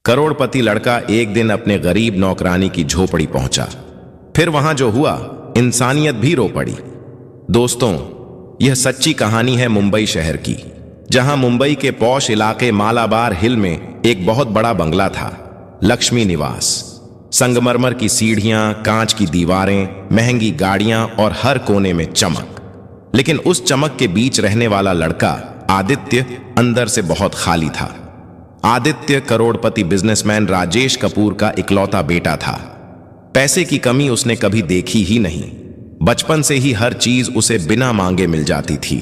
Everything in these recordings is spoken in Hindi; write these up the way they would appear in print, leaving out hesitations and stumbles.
करोड़पति लड़का एक दिन अपने गरीब नौकरानी की झोपड़ी पहुंचा। फिर वहां जो हुआ, इंसानियत भी रो पड़ी। दोस्तों, यह सच्ची कहानी है मुंबई शहर की, जहां मुंबई के पॉश इलाके मालाबार हिल में एक बहुत बड़ा बंगला था, लक्ष्मी निवास। संगमरमर की सीढ़ियां, कांच की दीवारें, महंगी गाड़ियां और हर कोने में चमक। लेकिन उस चमक के बीच रहने वाला लड़का आदित्य अंदर से बहुत खाली था। आदित्य करोड़पति बिजनेसमैन राजेश कपूर का इकलौता बेटा था। पैसे की कमी उसने कभी देखी ही नहीं। बचपन से ही हर चीज उसे बिना मांगे मिल जाती थी।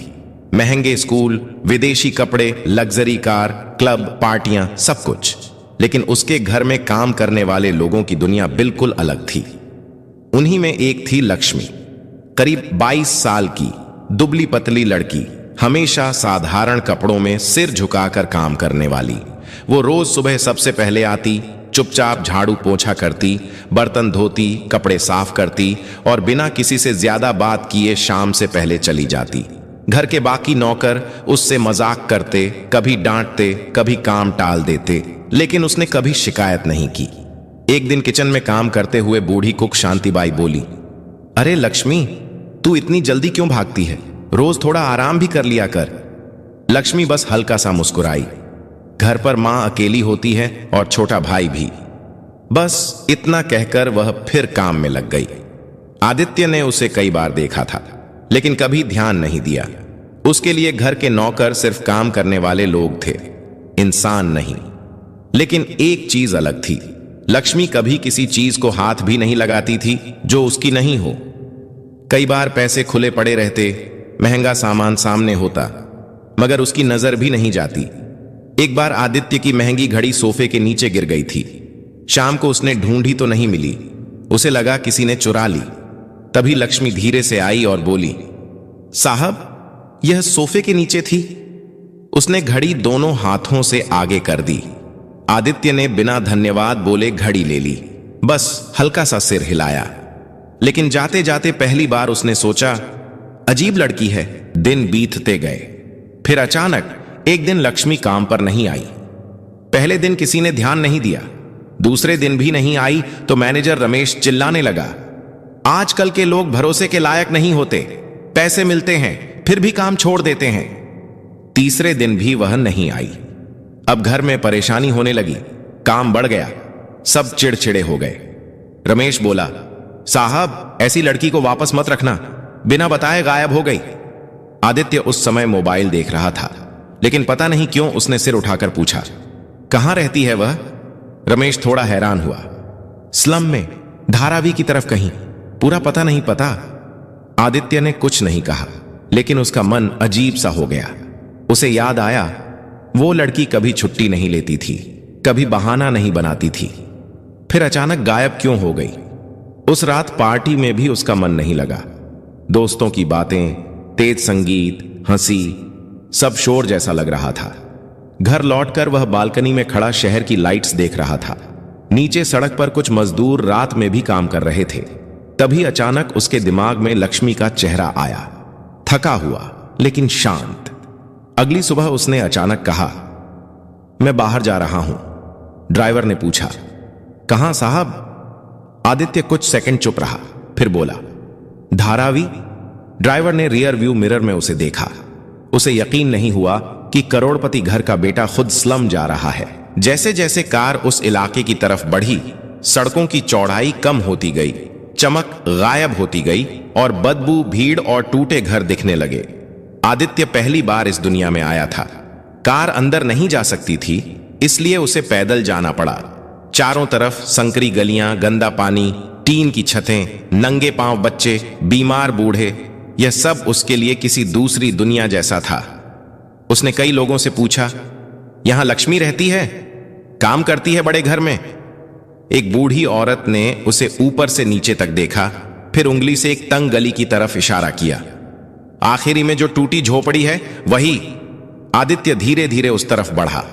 महंगे स्कूल, विदेशी कपड़े, लग्जरी कार, क्लब, पार्टियां, सब कुछ। लेकिन उसके घर में काम करने वाले लोगों की दुनिया बिल्कुल अलग थी। उन्हीं में एक थी लक्ष्मी, करीब 22 साल की, दुबली पतली लड़की, हमेशा साधारण कपड़ों में सिर झुकाकर काम करने वाली। वो रोज सुबह सबसे पहले आती, चुपचाप झाड़ू पोंछा करती, बर्तन धोती, कपड़े साफ करती और बिना किसी से ज्यादा बात किए शाम से पहले चली जाती। घर के बाकी नौकर उससे मजाक करते, कभी डांटते, कभी काम टाल देते, लेकिन उसने कभी शिकायत नहीं की। एक दिन किचन में काम करते हुए बूढ़ी कुक शांतिबाई बोली, अरे लक्ष्मी, तू इतनी जल्दी क्यों भागती है? रोज थोड़ा आराम भी कर लिया कर। लक्ष्मी बस हल्का सा मुस्कुराई। घर पर मां अकेली होती है और छोटा भाई भी। बस इतना कहकर वह फिर काम में लग गई। आदित्य ने उसे कई बार देखा था, लेकिन कभी ध्यान नहीं दिया। उसके लिए घर के नौकर सिर्फ काम करने वाले लोग थे, इंसान नहीं। लेकिन एक चीज अलग थी, लक्ष्मी कभी किसी चीज को हाथ भी नहीं लगाती थी जो उसकी नहीं हो। कई बार पैसे खुले पड़े रहते, महंगा सामान सामने होता, मगर उसकी नजर भी नहीं जाती। एक बार आदित्य की महंगी घड़ी सोफे के नीचे गिर गई थी। शाम को उसने ढूंढी तो नहीं मिली। उसे लगा किसी ने चुरा ली। तभी लक्ष्मी धीरे से आई और बोली, साहब, यह सोफे के नीचे थी। उसने घड़ी दोनों हाथों से आगे कर दी। आदित्य ने बिना धन्यवाद बोले घड़ी ले ली, बस हल्का सा सिर हिलाया। लेकिन जाते जाते पहली बार उसने सोचा, अजीब लड़की है। दिन बीतते गए। फिर अचानक एक दिन लक्ष्मी काम पर नहीं आई। पहले दिन किसी ने ध्यान नहीं दिया, दूसरे दिन भी नहीं आई तो मैनेजर रमेश चिल्लाने लगा, आजकल के लोग भरोसे के लायक नहीं होते, पैसे मिलते हैं फिर भी काम छोड़ देते हैं। तीसरे दिन भी वह नहीं आई। अब घर में परेशानी होने लगी, काम बढ़ गया, सब चिड़चिड़े हो गए। रमेश बोला, साहब, ऐसी लड़की को वापस मत रखना, बिना बताए गायब हो गई। आदित्य उस समय मोबाइल देख रहा था, लेकिन पता नहीं क्यों उसने सिर उठाकर पूछा, कहां रहती है वह? रमेश थोड़ा हैरान हुआ। स्लम में, धारावी की तरफ कहीं, पूरा पता नहीं पता। आदित्य ने कुछ नहीं कहा, लेकिन उसका मन अजीब सा हो गया। उसे याद आया, वो लड़की कभी छुट्टी नहीं लेती थी, कभी बहाना नहीं बनाती थी, फिर अचानक गायब क्यों हो गई? उस रात पार्टी में भी उसका मन नहीं लगा। दोस्तों की बातें, तेज संगीत, हंसी, सब शोर जैसा लग रहा था। घर लौटकर वह बालकनी में खड़ा शहर की लाइट्स देख रहा था। नीचे सड़क पर कुछ मजदूर रात में भी काम कर रहे थे। तभी अचानक उसके दिमाग में लक्ष्मी का चेहरा आया, थका हुआ लेकिन शांत। अगली सुबह उसने अचानक कहा, मैं बाहर जा रहा हूं। ड्राइवर ने पूछा, कहां साहब? आदित्य कुछ सेकंड चुप रहा, फिर बोला, धारावी। ड्राइवर ने रियर व्यू मिरर में उसे देखा। उसे यकीन नहीं हुआ कि करोड़पति घर का बेटा खुद स्लम जा रहा है। जैसे जैसे कार उस इलाके की तरफ बढ़ी, सड़कों की चौड़ाई कम होती गई, चमक गायब होती गई और बदबू, भीड़ और टूटे घर दिखने लगे। आदित्य पहली बार इस दुनिया में आया था। कार अंदर नहीं जा सकती थी, इसलिए उसे पैदल जाना पड़ा। चारों तरफ संकरी गलियां, गंदा पानी, टीन की छतें, नंगे पांव बच्चे, बीमार बूढ़े, यह सब उसके लिए किसी दूसरी दुनिया जैसा था। उसने कई लोगों से पूछा, यहां लक्ष्मी रहती है? काम करती है बड़े घर में? एक बूढ़ी औरत ने उसे ऊपर से नीचे तक देखा, फिर उंगली से एक तंग गली की तरफ इशारा किया। आखिरी में जो टूटी झोपड़ी है वही। आदित्य धीरे धीरे उस तरफ बढ़ा।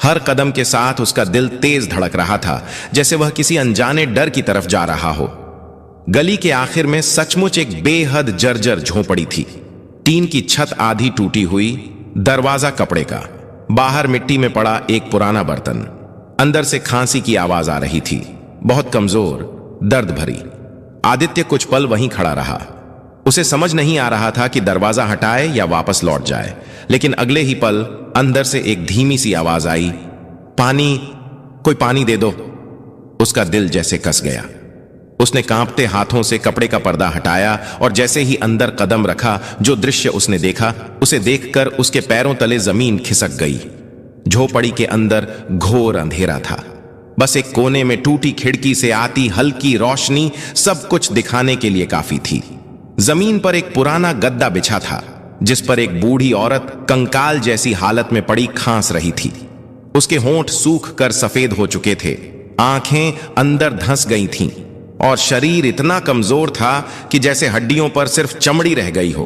हर कदम के साथ उसका दिल तेज धड़क रहा था, जैसे वह किसी अनजाने डर की तरफ जा रहा हो। गली के आखिर में सचमुच एक बेहद जर्जर झोपड़ी थी। टीन की छत आधी टूटी हुई, दरवाजा कपड़े का, बाहर मिट्टी में पड़ा एक पुराना बर्तन अंदर से खांसी की आवाज आ रही थी, बहुत कमजोर, दर्द भरी। आदित्य कुछ पल वहीं खड़ा रहा। उसे समझ नहीं आ रहा था कि दरवाजा हटाए या वापस लौट जाए, लेकिन अगले ही पल अंदर से एक धीमी सी आवाज आई, पानी, कोई पानी दे दो। उसका दिल जैसे कस गया। उसने कांपते हाथों से कपड़े का पर्दा हटाया और जैसे ही अंदर कदम रखा, जो दृश्य उसने देखा, उसे देखकर उसके पैरों तले जमीन खिसक गई। झोपड़ी के अंदर घोर अंधेरा था। बस एक कोने में टूटी खिड़की से आती हल्की रोशनी सब कुछ दिखाने के लिए काफी थी। जमीन पर एक पुराना गद्दा बिछा था, जिस पर एक बूढ़ी औरत कंकाल जैसी हालत में पड़ी खांस रही थी। उसके होंठ सूख कर सफेद हो चुके थे, आंखें अंदर धंस गई थीं और शरीर इतना कमजोर था कि जैसे हड्डियों पर सिर्फ चमड़ी रह गई हो।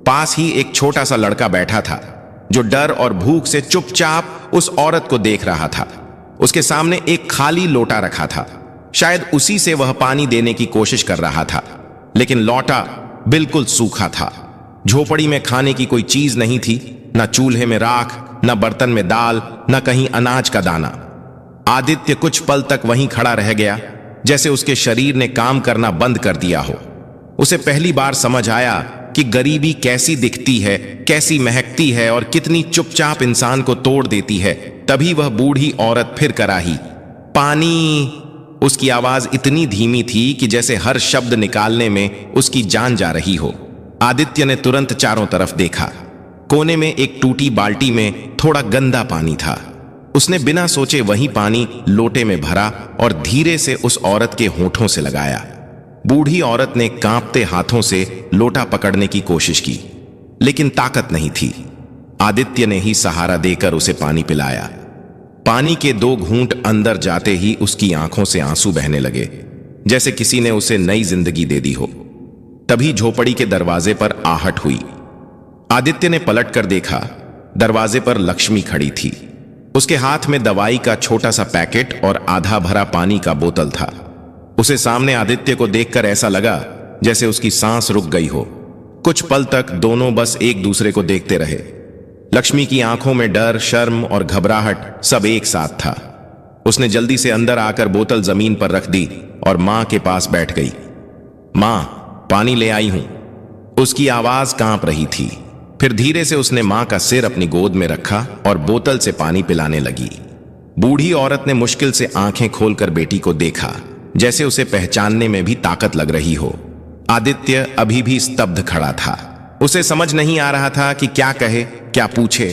पास ही एक छोटा सा लड़का बैठा था, जो डर और भूख से चुपचाप उस औरत को देख रहा था। उसके सामने एक खाली लोटा रखा था। शायद उसी से वह पानी देने की कोशिश कर रहा था, लेकिन लोटा बिल्कुल सूखा था। झोपड़ी में खाने की कोई चीज नहीं थी, न चूल्हे में राख, न बर्तन में दाल, न कहीं अनाज का दाना। आदित्य कुछ पल तक वहीं खड़ा रह गया, जैसे उसके शरीर ने काम करना बंद कर दिया हो। उसे पहली बार समझ आया कि गरीबी कैसी दिखती है, कैसी महकती है और कितनी चुपचाप इंसान को तोड़ देती है। तभी वह बूढ़ी औरत फिर कराही, पानी। उसकी आवाज इतनी धीमी थी कि जैसे हर शब्द निकालने में उसकी जान जा रही हो। आदित्य ने तुरंत चारों तरफ देखा। कोने में एक टूटी बाल्टी में थोड़ा गंदा पानी था। उसने बिना सोचे वही पानी लोटे में भरा और धीरे से उस औरत के होठों से लगाया। बूढ़ी औरत ने कांपते हाथों से लोटा पकड़ने की कोशिश की, लेकिन ताकत नहीं थी। आदित्य ने ही सहारा देकर उसे पानी पिलाया। पानी के 2 घूंट अंदर जाते ही उसकी आंखों से आंसू बहने लगे, जैसे किसी ने उसे नई जिंदगी दे दी हो। तभी झोपड़ी के दरवाजे पर आहट हुई। आदित्य ने पलटकर देखा, दरवाजे पर लक्ष्मी खड़ी थी। उसके हाथ में दवाई का छोटा सा पैकेट और आधा भरा पानी का बोतल था। उसे सामने आदित्य को देखकर ऐसा लगा जैसे उसकी सांस रुक गई हो। कुछ पल तक दोनों बस एक दूसरे को देखते रहे। लक्ष्मी की आंखों में डर, शर्म और घबराहट सब एक साथ था। उसने जल्दी से अंदर आकर बोतल जमीन पर रख दी और मां के पास बैठ गई। मां, पानी ले आई हूं। उसकी आवाज कांप रही थी। फिर धीरे से उसने मां का सिर अपनी गोद में रखा और बोतल से पानी पिलाने लगी। बूढ़ी औरत ने मुश्किल से आंखें खोलकर बेटी को देखा, जैसे उसे पहचानने में भी ताकत लग रही हो। आदित्य अभी भी स्तब्ध खड़ा था। उसे समझ नहीं आ रहा था कि क्या कहे, क्या पूछे।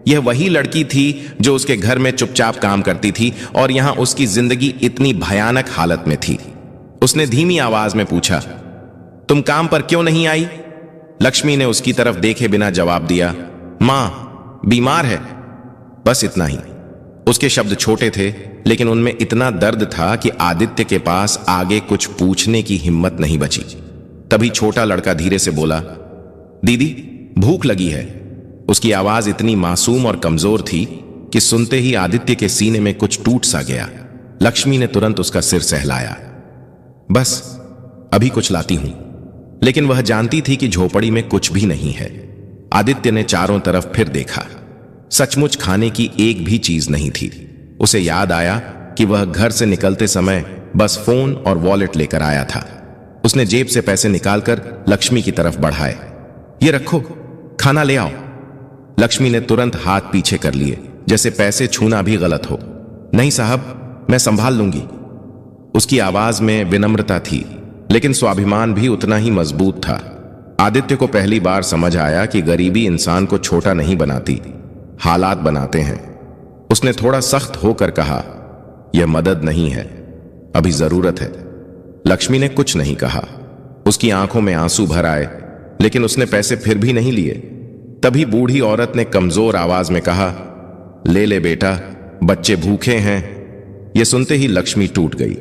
यह वही लड़की थी जो उसके घर में चुपचाप काम करती थी और यहां उसकी जिंदगी इतनी भयानक हालत में थी। उसने धीमी आवाज में पूछा, तुम काम पर क्यों नहीं आई? लक्ष्मी ने उसकी तरफ देखे बिना जवाब दिया, मां, बीमार है, बस इतना ही। उसके शब्द छोटे थे, लेकिन उनमें इतना दर्द था कि आदित्य के पास आगे कुछ पूछने की हिम्मत नहीं बची। तभी छोटा लड़का धीरे से बोला, दीदी, भूख लगी है। उसकी आवाज इतनी मासूम और कमजोर थी कि सुनते ही आदित्य के सीने में कुछ टूट सा गया। लक्ष्मी ने तुरंत उसका सिर सहलाया, बस अभी कुछ लाती हूं। लेकिन वह जानती थी कि झोपड़ी में कुछ भी नहीं है। आदित्य ने चारों तरफ फिर देखा। सचमुच खाने की एक भी चीज नहीं थी। उसे याद आया कि वह घर से निकलते समय बस फोन और वॉलेट लेकर आया था। उसने जेब से पैसे निकालकर लक्ष्मी की तरफ बढ़ाए। ये रखो, खाना ले आओ। लक्ष्मी ने तुरंत हाथ पीछे कर लिए, जैसे पैसे छूना भी गलत हो। नहीं साहब, मैं संभाल लूंगी। उसकी आवाज में विनम्रता थी, लेकिन स्वाभिमान भी उतना ही मजबूत था। आदित्य को पहली बार समझ आया कि गरीबी इंसान को छोटा नहीं बनाती, हालात बनाते हैं। उसने थोड़ा सख्त होकर कहा, यह मदद नहीं है, अभी जरूरत है। लक्ष्मी ने कुछ नहीं कहा। उसकी आंखों में आंसू भर आए, लेकिन उसने पैसे फिर भी नहीं लिए। तभी बूढ़ी औरत ने कमजोर आवाज में कहा, ले ले बेटा, बच्चे भूखे हैं। यह सुनते ही लक्ष्मी टूट गई।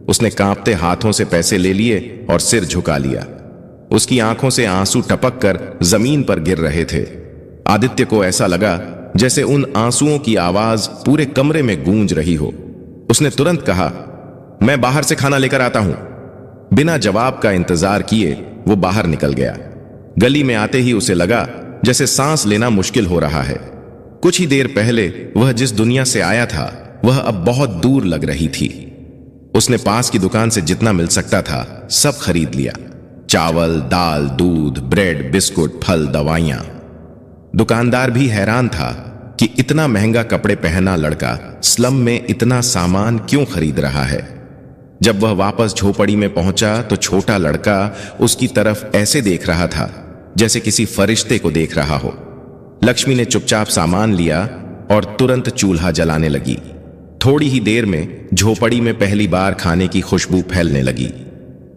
उसने कांपते हाथों से पैसे ले लिए और सिर झुका लिया। उसकी आंखों से आंसू टपक कर जमीन पर गिर रहे थे। आदित्य को ऐसा लगा जैसे उन आंसुओं की आवाज पूरे कमरे में गूंज रही हो। उसने तुरंत कहा, मैं बाहर से खाना लेकर आता हूं। बिना जवाब का इंतजार किए वो बाहर निकल गया। गली में आते ही उसे लगा जैसे सांस लेना मुश्किल हो रहा है। कुछ ही देर पहले वह जिस दुनिया से आया था वह अब बहुत दूर लग रही थी। उसने पास की दुकान से जितना मिल सकता था सब खरीद लिया। चावल, दाल, दूध, ब्रेड, बिस्कुट, फल, दवाइयां। दुकानदार भी हैरान था कि इतना महंगा कपड़े पहना लड़का स्लम में इतना सामान क्यों खरीद रहा है। जब वह वापस झोपड़ी में पहुंचा तो छोटा लड़का उसकी तरफ ऐसे देख रहा था जैसे किसी फरिश्ते को देख रहा हो। लक्ष्मी ने चुपचाप सामान लिया और तुरंत चूल्हा जलाने लगी। थोड़ी ही देर में झोपड़ी में पहली बार खाने की खुशबू फैलने लगी।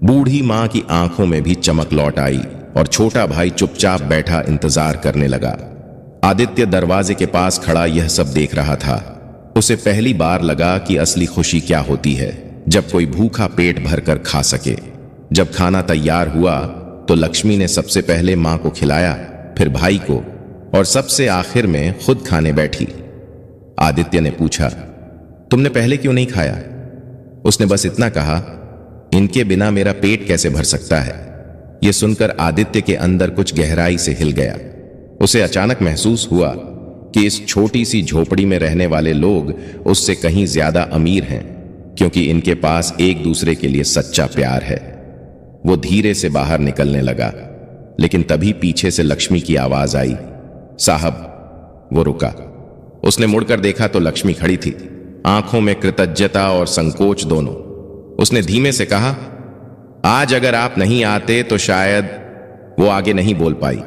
बूढ़ी मां की आंखों में भी चमक लौट आई और छोटा भाई चुपचाप बैठा इंतजार करने लगा। आदित्य दरवाजे के पास खड़ा यह सब देख रहा था। उसे पहली बार लगा कि असली खुशी क्या होती है, जब कोई भूखा पेट भरकर खा सके। जब खाना तैयार हुआ तो लक्ष्मी ने सबसे पहले मां को खिलाया, फिर भाई को और सबसे आखिर में खुद खाने बैठी। आदित्य ने पूछा, तुमने पहले क्यों नहीं खाया? उसने बस इतना कहा, इनके बिना मेरा पेट कैसे भर सकता है। यह सुनकर आदित्य के अंदर कुछ गहराई से हिल गया। उसे अचानक महसूस हुआ कि इस छोटी सी झोपड़ी में रहने वाले लोग उससे कहीं ज्यादा अमीर हैं, क्योंकि इनके पास एक दूसरे के लिए सच्चा प्यार है। वो धीरे से बाहर निकलने लगा, लेकिन तभी पीछे से लक्ष्मी की आवाज आई, साहब। वो रुका। उसने मुड़कर देखा तो लक्ष्मी खड़ी थी, आंखों में कृतज्ञता और संकोच दोनों। उसने धीमे से कहा, आज अगर आप नहीं आते तो शायद। वो आगे नहीं बोल पाई।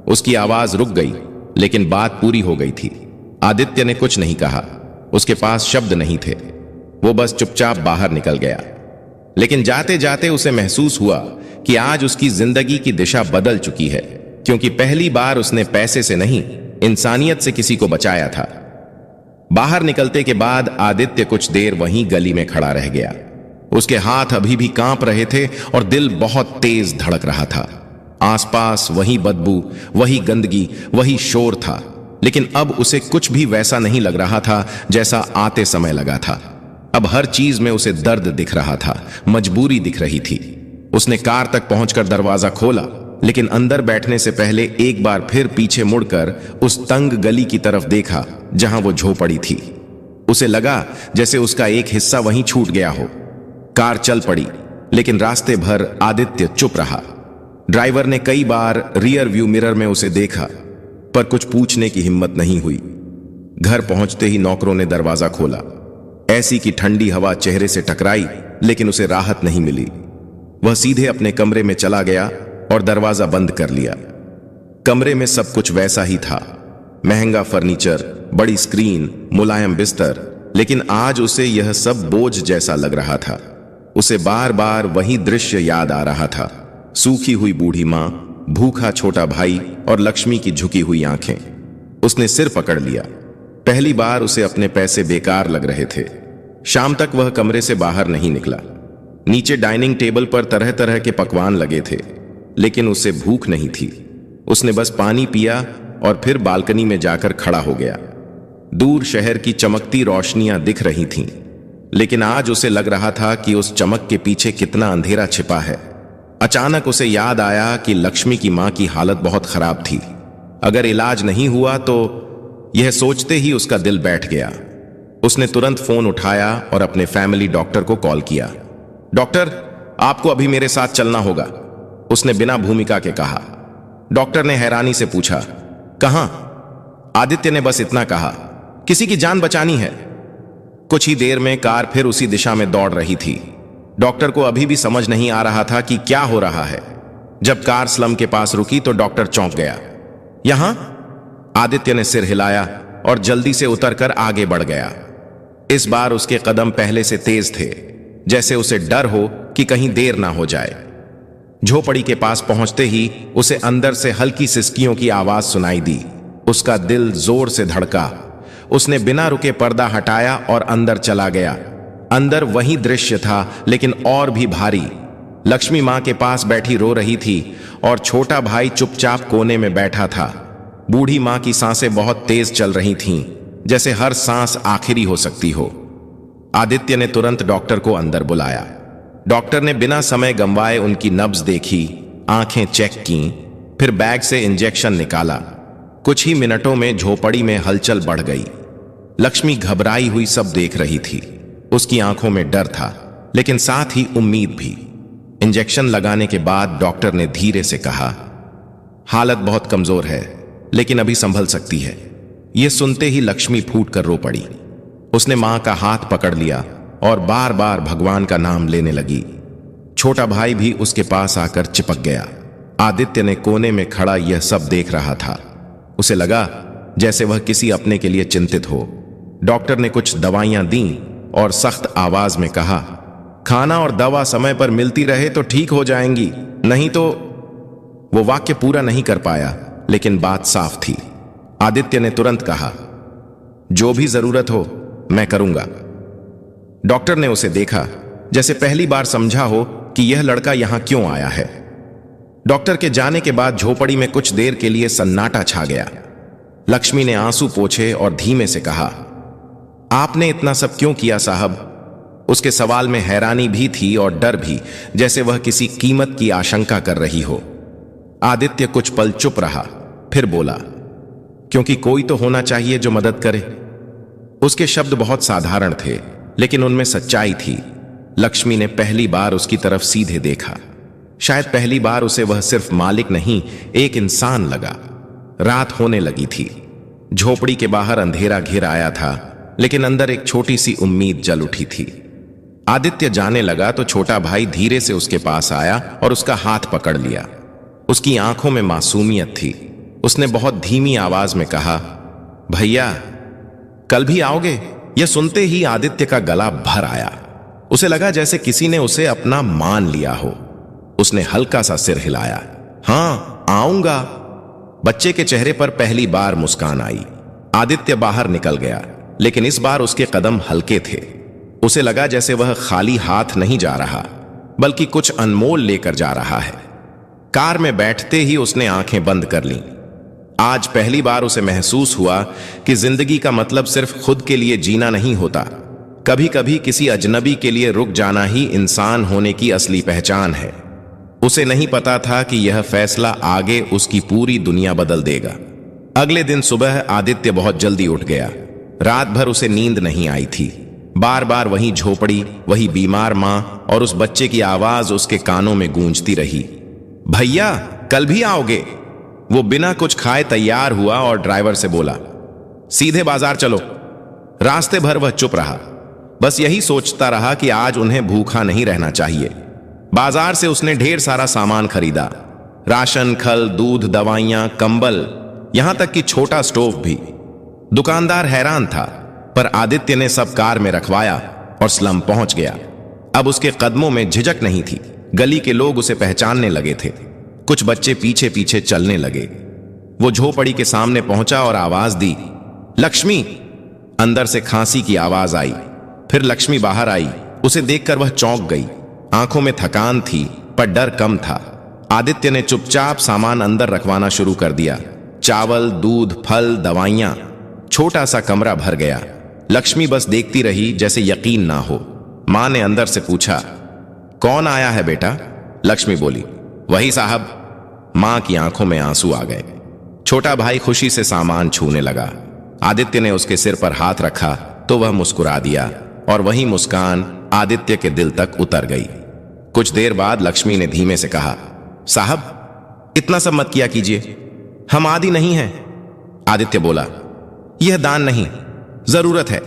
उसकी आवाज रुक गई, लेकिन बात पूरी हो गई थी। आदित्य ने कुछ नहीं कहा, उसके पास शब्द नहीं थे। वो बस चुपचाप बाहर निकल गया। लेकिन जाते जाते उसे महसूस हुआ कि आज उसकी जिंदगी की दिशा बदल चुकी है, क्योंकि पहली बार उसने पैसे से नहीं, इंसानियत से किसी को बचाया था। बाहर निकलते के बाद आदित्य कुछ देर वहीं गली में खड़ा रह गया। उसके हाथ अभी भी कांप रहे थे और दिल बहुत तेज धड़क रहा था। आसपास वही बदबू, वही गंदगी, वही शोर था, लेकिन अब उसे कुछ भी वैसा नहीं लग रहा था जैसा आते समय लगा था। अब हर चीज में उसे दर्द दिख रहा था, मजबूरी दिख रही थी। उसने कार तक पहुंचकर दरवाजा खोला, लेकिन अंदर बैठने से पहले एक बार फिर पीछे मुड़कर उस तंग गली की तरफ देखा जहां वो झोपड़ी थी। उसे लगा जैसे उसका एक हिस्सा वहीं छूट गया हो। कार चल पड़ी, लेकिन रास्ते भर आदित्य चुप रहा। ड्राइवर ने कई बार रियर व्यू मिरर में उसे देखा, पर कुछ पूछने की हिम्मत नहीं हुई। घर पहुंचते ही नौकरों ने दरवाजा खोला। ऐसी की ठंडी हवा चेहरे से टकराई, लेकिन उसे राहत नहीं मिली। वह सीधे अपने कमरे में चला गया और दरवाजा बंद कर लिया। कमरे में सब कुछ वैसा ही था, महंगा फर्नीचर, बड़ी स्क्रीन, मुलायम बिस्तर, लेकिन आज उसे यह सब बोझ जैसा लग रहा था। उसे बार बार वही दृश्य याद आ रहा था, सूखी हुई बूढ़ी मां, भूखा छोटा भाई और लक्ष्मी की झुकी हुई आंखें। उसने सिर पकड़ लिया। पहली बार उसे अपने पैसे बेकार लग रहे थे। शाम तक वह कमरे से बाहर नहीं निकला। नीचे डाइनिंग टेबल पर तरह तरह के पकवान लगे थे, लेकिन उसे भूख नहीं थी। उसने बस पानी पिया और फिर बालकनी में जाकर खड़ा हो गया। दूर शहर की चमकती रोशनियां दिख रही थीं, लेकिन आज उसे लग रहा था कि उस चमक के पीछे कितना अंधेरा छिपा है। अचानक उसे याद आया कि लक्ष्मी की मां की हालत बहुत खराब थी। अगर इलाज नहीं हुआ तो। यह सोचते ही उसका दिल बैठ गया। उसने तुरंत फोन उठाया और अपने फैमिली डॉक्टर को कॉल किया। डॉक्टर, आपको अभी मेरे साथ चलना होगा, उसने बिना भूमिका के कहा। डॉक्टर ने हैरानी से पूछा, कहां? आदित्य ने बस इतना कहा, किसी की जान बचानी है। कुछ ही देर में कार फिर उसी दिशा में दौड़ रही थी। डॉक्टर को अभी भी समझ नहीं आ रहा था कि क्या हो रहा है। जब कार स्लम के पास रुकी तो डॉक्टर चौंक गया। यहां? आदित्य ने सिर हिलाया और जल्दी से उतरकर आगे बढ़ गया। इस बार उसके कदम पहले से तेज थे, जैसे उसे डर हो कि कहीं देर ना हो जाए। झोपड़ी के पास पहुंचते ही उसे अंदर से हल्की सिसकियों की आवाज सुनाई दी। उसका दिल जोर से धड़का। उसने बिना रुके पर्दा हटाया और अंदर चला गया। अंदर वही दृश्य था, लेकिन और भी भारी। लक्ष्मी मां के पास बैठी रो रही थी और छोटा भाई चुपचाप कोने में बैठा था। बूढ़ी मां की सांसें बहुत तेज चल रही थीं, जैसे हर सांस आखिरी हो सकती हो। आदित्य ने तुरंत डॉक्टर को अंदर बुलाया। डॉक्टर ने बिना समय गंवाए उनकी नब्ज देखी, आंखें चेक की, फिर बैग से इंजेक्शन निकाला। कुछ ही मिनटों में झोपड़ी में हलचल बढ़ गई। लक्ष्मी घबराई हुई सब देख रही थी। उसकी आंखों में डर था, लेकिन साथ ही उम्मीद भी। इंजेक्शन लगाने के बाद डॉक्टर ने धीरे से कहा, हालत बहुत कमजोर है, लेकिन अभी संभल सकती है। यह सुनते ही लक्ष्मी फूट कर रो पड़ी। उसने मां का हाथ पकड़ लिया और बार बार भगवान का नाम लेने लगी। छोटा भाई भी उसके पास आकर चिपक गया। आदित्य ने कोने में खड़ा यह सब देख रहा था। उसे लगा जैसे वह किसी अपने के लिए चिंतित हो। डॉक्टर ने कुछ दवाइयां दी और सख्त आवाज में कहा, खाना और दवा समय पर मिलती रहे तो ठीक हो जाएंगी, नहीं तो। वो वाक्य पूरा नहीं कर पाया, लेकिन बात साफ थी। आदित्य ने तुरंत कहा, जो भी जरूरत हो मैं करूंगा। डॉक्टर ने उसे देखा, जैसे पहली बार समझा हो कि यह लड़का यहां क्यों आया है। डॉक्टर के जाने के बाद झोपड़ी में कुछ देर के लिए सन्नाटा छा गया। लक्ष्मी ने आंसू पोंछे और धीमे से कहा, आपने इतना सब क्यों किया साहब? उसके सवाल में हैरानी भी थी और डर भी, जैसे वह किसी कीमत की आशंका कर रही हो। आदित्य कुछ पल चुप रहा, फिर बोला, क्योंकि कोई तो होना चाहिए जो मदद करे। उसके शब्द बहुत साधारण थे, लेकिन उनमें सच्चाई थी। लक्ष्मी ने पहली बार उसकी तरफ सीधे देखा। शायद पहली बार उसे वह सिर्फ मालिक नहीं, एक इंसान लगा। रात होने लगी थी। झोपड़ी के बाहर अंधेरा घिर आया था, लेकिन अंदर एक छोटी सी उम्मीद जल उठी थी। आदित्य जाने लगा तो छोटा भाई धीरे से उसके पास आया और उसका हाथ पकड़ लिया। उसकी आंखों में मासूमियत थी। उसने बहुत धीमी आवाज में कहा, भैया कल भी आओगे? यह सुनते ही आदित्य का गला भर आया। उसे लगा जैसे किसी ने उसे अपना मान लिया हो। उसने हल्का सा सिर हिलाया, हां आऊंगा। बच्चे के चेहरे पर पहली बार मुस्कान आई। आदित्य बाहर निकल गया, लेकिन इस बार उसके कदम हल्के थे। उसे लगा जैसे वह खाली हाथ नहीं जा रहा, बल्कि कुछ अनमोल लेकर जा रहा है। कार में बैठते ही उसने आंखें बंद कर लीं। आज पहली बार उसे महसूस हुआ कि जिंदगी का मतलब सिर्फ खुद के लिए जीना नहीं होता। कभी कभी किसी अजनबी के लिए रुक जाना ही इंसान होने की असली पहचान है। उसे नहीं पता था कि यह फैसला आगे उसकी पूरी दुनिया बदल देगा। अगले दिन सुबह आदित्य बहुत जल्दी उठ गया। रात भर उसे नींद नहीं आई थी। बार बार वही झोपड़ी, वही बीमार मां और उस बच्चे की आवाज उसके कानों में गूंजती रही। भैया कल भी आओगे? वो बिना कुछ खाए तैयार हुआ और ड्राइवर से बोला, सीधे बाजार चलो। रास्ते भर वह चुप रहा, बस यही सोचता रहा कि आज उन्हें भूखा नहीं रहना चाहिए। बाजार से उसने ढेर सारा सामान खरीदा, राशन, खल, दूध, दवाइयां, कंबल, यहां तक कि छोटा स्टोव भी। दुकानदार हैरान था, पर आदित्य ने सब कार में रखवाया और स्लम पहुंच गया। अब उसके कदमों में झिझक नहीं थी। गली के लोग उसे पहचानने लगे थे। कुछ बच्चे पीछे पीछे चलने लगे। वो झोपड़ी के सामने पहुंचा और आवाज दी, लक्ष्मी। अंदर से खांसी की आवाज आई। फिर लक्ष्मी बाहर आई। उसे देखकर वह चौंक गई। आंखों में थकान थी, पर डर कम था। आदित्य ने चुपचाप सामान अंदर रखवाना शुरू कर दिया। चावल, दूध, फल, दवाइयां। छोटा सा कमरा भर गया। लक्ष्मी बस देखती रही, जैसे यकीन ना हो। मां ने अंदर से पूछा, कौन आया है बेटा? लक्ष्मी बोली, वही साहब। मां की आंखों में आंसू आ गए। छोटा भाई खुशी से सामान छूने लगा। आदित्य ने उसके सिर पर हाथ रखा तो वह मुस्कुरा दिया, और वही मुस्कान आदित्य के दिल तक उतर गई। कुछ देर बाद लक्ष्मी ने धीमे से कहा, साहब इतना सब मत किया कीजिए, हम आदी नहीं हैं। आदित्य बोला, यह दान नहीं, जरूरत है।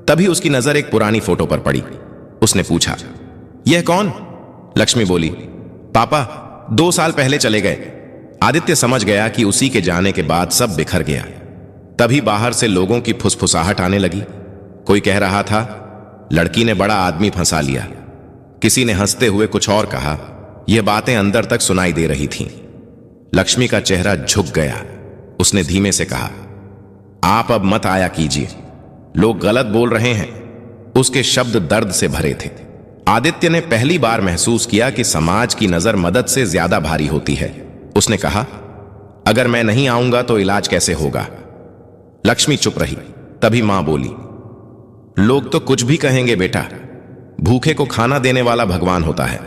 तभी उसकी नजर एक पुरानी फोटो पर पड़ी। उसने पूछा, यह कौन? लक्ष्मी बोली, पापा 2 साल पहले चले गए। आदित्य समझ गया कि उसी के जाने के बाद सब बिखर गया। तभी बाहर से लोगों की फुसफुसाहट आने लगी। कोई कह रहा था, लड़की ने बड़ा आदमी फंसा लिया। किसी ने हंसते हुए कुछ और कहा। यह बातें अंदर तक सुनाई दे रही थीं। लक्ष्मी का चेहरा झुक गया। उसने धीमे से कहा, आप अब मत आया कीजिए, लोग गलत बोल रहे हैं। उसके शब्द दर्द से भरे थे। आदित्य ने पहली बार महसूस किया कि समाज की नजर मदद से ज्यादा भारी होती है। उसने कहा, अगर मैं नहीं आऊंगा तो इलाज कैसे होगा? लक्ष्मी चुप रही। तभी मां बोली, लोग तो कुछ भी कहेंगे बेटा, भूखे को खाना देने वाला भगवान होता है।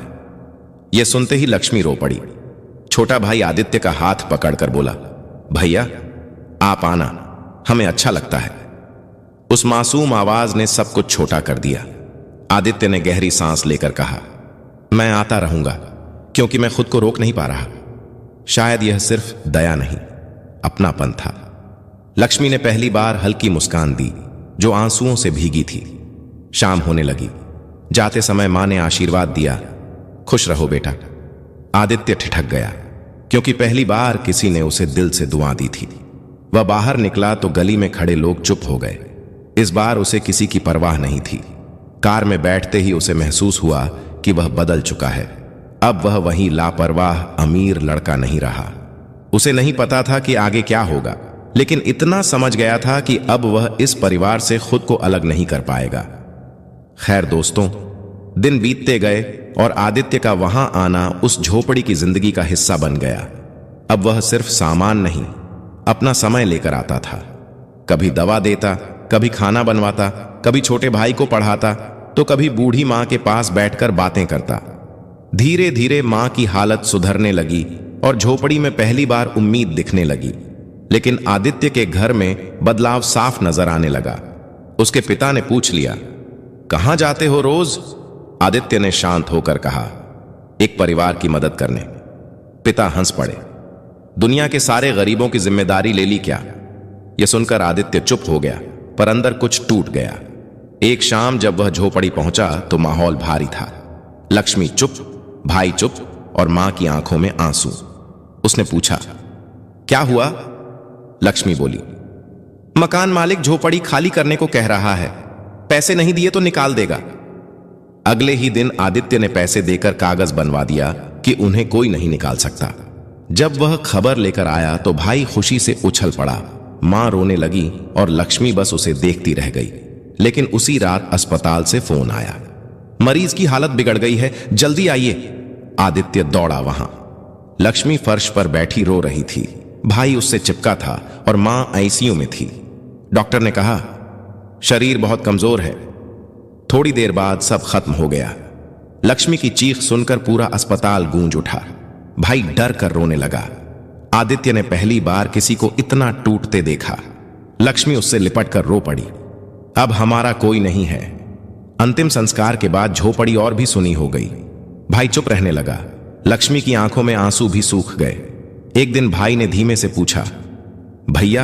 यह सुनते ही लक्ष्मी रो पड़ी। छोटा भाई आदित्य का हाथ पकड़कर बोला, भैया आप आना, हमें अच्छा लगता है। उस मासूम आवाज ने सब कुछ छोटा कर दिया। आदित्य ने गहरी सांस लेकर कहा, मैं आता रहूंगा, क्योंकि मैं खुद को रोक नहीं पा रहा। शायद यह सिर्फ दया नहीं, अपनापन था। लक्ष्मी ने पहली बार हल्की मुस्कान दी, जो आंसुओं से भीगी थी। शाम होने लगी। जाते समय मां ने आशीर्वाद दिया, खुश रहो बेटा। आदित्य ठिठक गया, क्योंकि पहली बार किसी ने उसे दिल से दुआ दी थी। वह बाहर निकला तो गली में खड़े लोग चुप हो गए। इस बार उसे किसी की परवाह नहीं थी। कार में बैठते ही उसे महसूस हुआ कि वह बदल चुका है। अब वह वही लापरवाह अमीर लड़का नहीं रहा। उसे नहीं पता था कि आगे क्या होगा, लेकिन इतना समझ गया था कि अब वह इस परिवार से खुद को अलग नहीं कर पाएगा। खैर दोस्तों, दिन बीतते गए और आदित्य का वहां आना उस झोपड़ी की जिंदगी का हिस्सा बन गया। अब वह सिर्फ सामान नहीं, अपना समय लेकर आता था। कभी दवा देता, कभी खाना बनवाता, कभी छोटे भाई को पढ़ाता, तो कभी बूढ़ी मां के पास बैठकर बातें करता। धीरे धीरे मां की हालत सुधरने लगी और झोपड़ी में पहली बार उम्मीद दिखने लगी। लेकिन आदित्य के घर में बदलाव साफ नजर आने लगा। उसके पिता ने पूछ लिया, कहां जाते हो रोज? आदित्य ने शांत होकर कहा, एक परिवार की मदद करने। पिता हंस पड़े, दुनिया के सारे गरीबों की जिम्मेदारी ले ली क्या? यह सुनकर आदित्य चुप हो गया, पर अंदर कुछ टूट गया। एक शाम जब वह झोपड़ी पहुंचा तो माहौल भारी था। लक्ष्मी चुप, भाई चुप और मां की आंखों में आंसू। उसने पूछा, क्या हुआ? लक्ष्मी बोली, मकान मालिक झोपड़ी खाली करने को कह रहा है, पैसे नहीं दिए तो निकाल देगा। अगले ही दिन आदित्य ने पैसे देकर कागज बनवा दिया कि उन्हें कोई नहीं निकाल सकता। जब वह खबर लेकर आया तो भाई खुशी से उछल पड़ा। मां रोने लगी और लक्ष्मी बस उसे देखती रह गई। लेकिन उसी रात अस्पताल से फोन आया, मरीज की हालत बिगड़ गई है, जल्दी आइए। आदित्य दौड़ा वहां। लक्ष्मी फर्श पर बैठी रो रही थी। भाई उससे चिपका था और मां आईसीयू में थी। डॉक्टर ने कहा, शरीर बहुत कमजोर है। थोड़ी देर बाद सब खत्म हो गया। लक्ष्मी की चीख सुनकर पूरा अस्पताल गूंज उठा। भाई डर कर रोने लगा। आदित्य ने पहली बार किसी को इतना टूटते देखा। लक्ष्मी उससे लिपट कर रो पड़ी, अब हमारा कोई नहीं है। अंतिम संस्कार के बाद झोपड़ी और भी सुनी हो गई। भाई चुप रहने लगा। लक्ष्मी की आंखों में आंसू भी सूख गए। एक दिन भाई ने धीमे से पूछा, भैया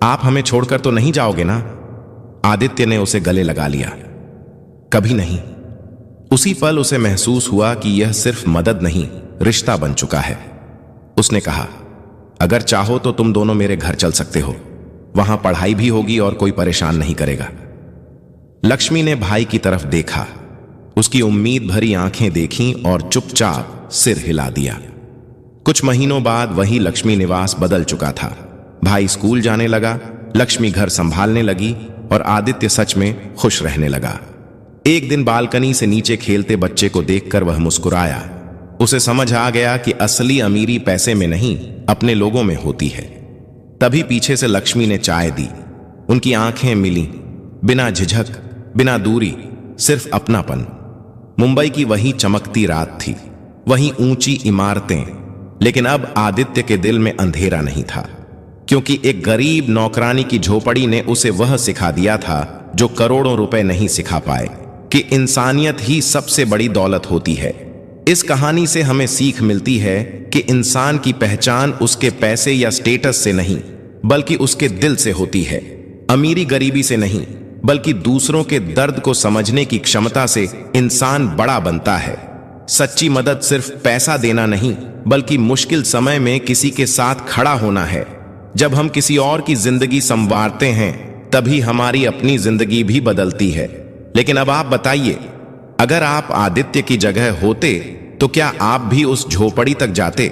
आप हमें छोड़कर तो नहीं जाओगे ना? आदित्य ने उसे गले लगा लिया, कभी नहीं। उसी पल उसे महसूस हुआ कि यह सिर्फ मदद नहीं, रिश्ता बन चुका है। उसने कहा, अगर चाहो तो तुम दोनों मेरे घर चल सकते हो, वहां पढ़ाई भी होगी और कोई परेशान नहीं करेगा। लक्ष्मी ने भाई की तरफ देखा, उसकी उम्मीद भरी आंखें देखीं और चुपचाप सिर हिला दिया। कुछ महीनों बाद वही लक्ष्मी निवास बदल चुका था। भाई स्कूल जाने लगा, लक्ष्मी घर संभालने लगी और आदित्य सच में खुश रहने लगा। एक दिन बालकनी से नीचे खेलते बच्चे को देखकर वह मुस्कुराया। उसे समझ आ गया कि असली अमीरी पैसे में नहीं, अपने लोगों में होती है। तभी पीछे से लक्ष्मी ने चाय दी। उनकी आंखें मिली, बिना झिझक, बिना दूरी, सिर्फ अपनापन। मुंबई की वही चमकती रात थी, वही ऊंची इमारतें, लेकिन अब आदित्य के दिल में अंधेरा नहीं था, क्योंकि एक गरीब नौकरानी की झोपड़ी ने उसे वह सिखा दिया था जो करोड़ों रुपए नहीं सिखा पाए, कि इंसानियत ही सबसे बड़ी दौलत होती है। इस कहानी से हमें सीख मिलती है कि इंसान की पहचान उसके पैसे या स्टेटस से नहीं, बल्कि उसके दिल से होती है। अमीरी गरीबी से नहीं, बल्कि दूसरों के दर्द को समझने की क्षमता से इंसान बड़ा बनता है। सच्ची मदद सिर्फ पैसा देना नहीं, बल्कि मुश्किल समय में किसी के साथ खड़ा होना है। जब हम किसी और की जिंदगी संवारते हैं, तभी हमारी अपनी जिंदगी भी बदलती है। लेकिन अब आप बताइए, अगर आप आदित्य की जगह होते तो क्या आप भी उस झोपड़ी तक जाते?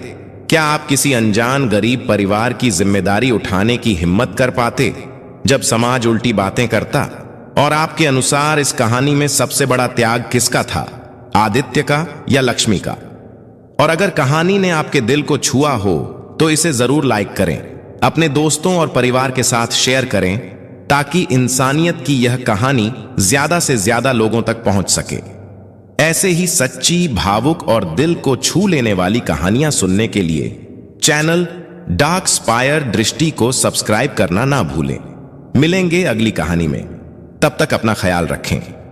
क्या आप किसी अनजान गरीब परिवार की जिम्मेदारी उठाने की हिम्मत कर पाते जब समाज उल्टी बातें करता? और आपके अनुसार इस कहानी में सबसे बड़ा त्याग किसका था, आदित्य का या लक्ष्मी का? और अगर कहानी ने आपके दिल को छुआ हो तो इसे जरूर लाइक करें, अपने दोस्तों और परिवार के साथ शेयर करें, ताकि इंसानियत की यह कहानी ज्यादा से ज्यादा लोगों तक पहुंच सके। ऐसे ही सच्ची, भावुक और दिल को छू लेने वाली कहानियां सुनने के लिए चैनल डार्क स्पायर दृष्टि को सब्सक्राइब करना ना भूलें। मिलेंगे अगली कहानी में। तब तक अपना ख्याल रखें।